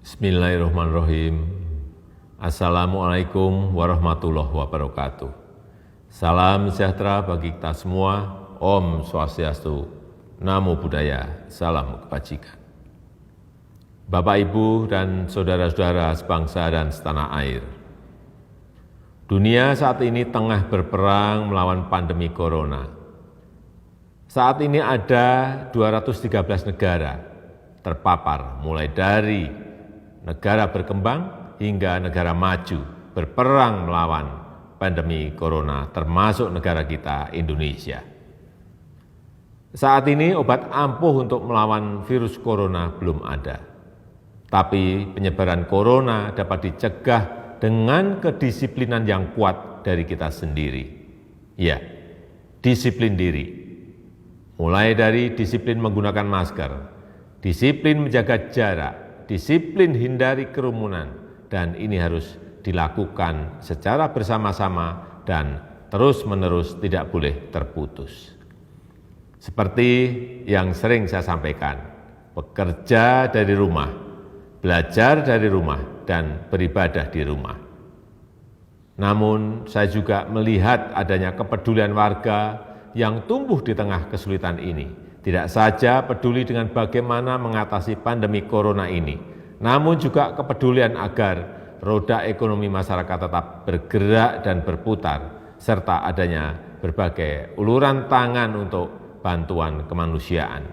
Bismillahirrahmanirrahim. Assalamualaikum warahmatullahi wabarakatuh. Salam sejahtera bagi kita semua. Om Swastiastu, Namo Buddhaya, salam kebajikan. Bapak, Ibu, dan saudara-saudara sebangsa dan setanah air. Dunia saat ini tengah berperang melawan pandemi corona. Saat ini ada 213 negara terpapar, mulai dari negara berkembang hingga negara maju berperang melawan pandemi corona, termasuk negara kita, Indonesia. Saat ini obat ampuh untuk melawan virus corona belum ada. Tapi penyebaran corona dapat dicegah dengan kedisiplinan yang kuat dari kita sendiri. Ya, disiplin diri. Mulai dari disiplin menggunakan masker, disiplin menjaga jarak, disiplin hindari kerumunan, dan ini harus dilakukan secara bersama-sama dan terus-menerus, tidak boleh terputus. Seperti yang sering saya sampaikan, bekerja dari rumah, belajar dari rumah, dan beribadah di rumah. Namun saya juga melihat adanya kepedulian warga yang tumbuh di tengah kesulitan ini. Tidak saja peduli dengan bagaimana mengatasi pandemi corona ini, namun juga kepedulian agar roda ekonomi masyarakat tetap bergerak dan berputar, serta adanya berbagai uluran tangan untuk bantuan kemanusiaan.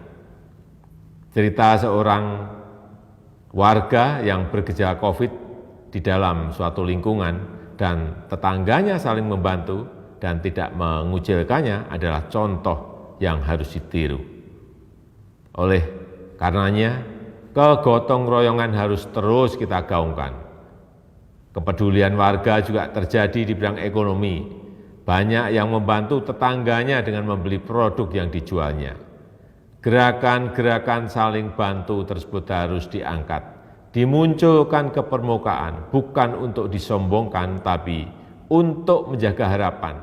Cerita seorang warga yang bergejala COVID di dalam suatu lingkungan dan tetangganya saling membantu dan tidak mengucilkannya adalah contoh yang harus ditiru. Oleh karenanya, kegotong royongan harus terus kita gaungkan. Kepedulian warga juga terjadi di bidang ekonomi. Banyak yang membantu tetangganya dengan membeli produk yang dijualnya. Gerakan-gerakan saling bantu tersebut harus diangkat, dimunculkan ke permukaan, bukan untuk disombongkan, tapi untuk menjaga harapan,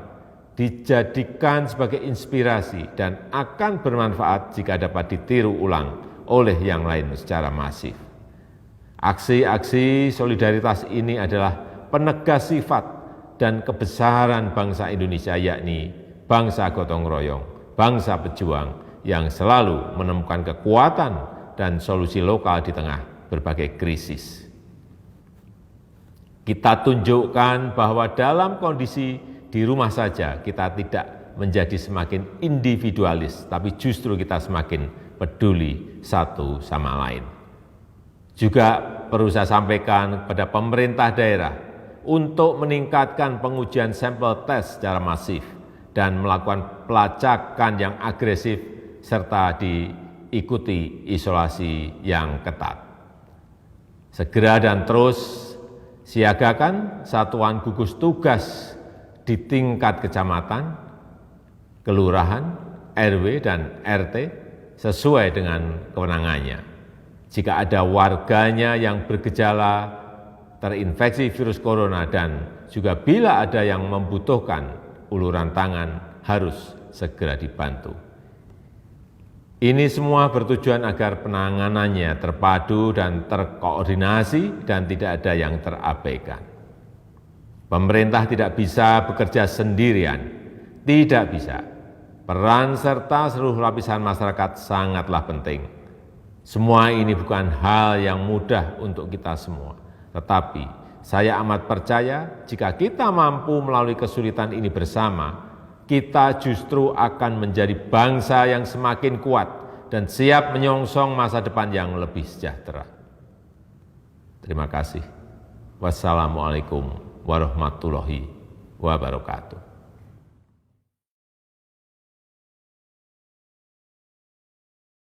dijadikan sebagai inspirasi dan akan bermanfaat jika dapat ditiru ulang oleh yang lain secara masif. Aksi-aksi solidaritas ini adalah penegas sifat dan kebesaran bangsa Indonesia, yakni bangsa gotong royong, bangsa pejuang yang selalu menemukan kekuatan dan solusi lokal di tengah berbagai krisis. Kita tunjukkan bahwa dalam kondisi di rumah saja kita tidak menjadi semakin individualis, tapi justru kita semakin peduli satu sama lain. Juga perlu saya sampaikan kepada pemerintah daerah untuk meningkatkan pengujian sampel tes secara masif dan melakukan pelacakan yang agresif serta diikuti isolasi yang ketat. Segera dan terus siagakan satuan gugus tugas di tingkat kecamatan, kelurahan, RW, dan RT sesuai dengan kewenangannya. Jika ada warganya yang bergejala terinfeksi virus corona dan juga bila ada yang membutuhkan uluran tangan harus segera dibantu. Ini semua bertujuan agar penanganannya terpadu dan terkoordinasi dan tidak ada yang terabaikan. Pemerintah tidak bisa bekerja sendirian, tidak bisa. Peran serta seluruh lapisan masyarakat sangatlah penting. Semua ini bukan hal yang mudah untuk kita semua. Tetapi saya amat percaya jika kita mampu melalui kesulitan ini bersama, kita justru akan menjadi bangsa yang semakin kuat dan siap menyongsong masa depan yang lebih sejahtera. Terima kasih. Wassalamualaikum warahmatullahi wabarakatuh.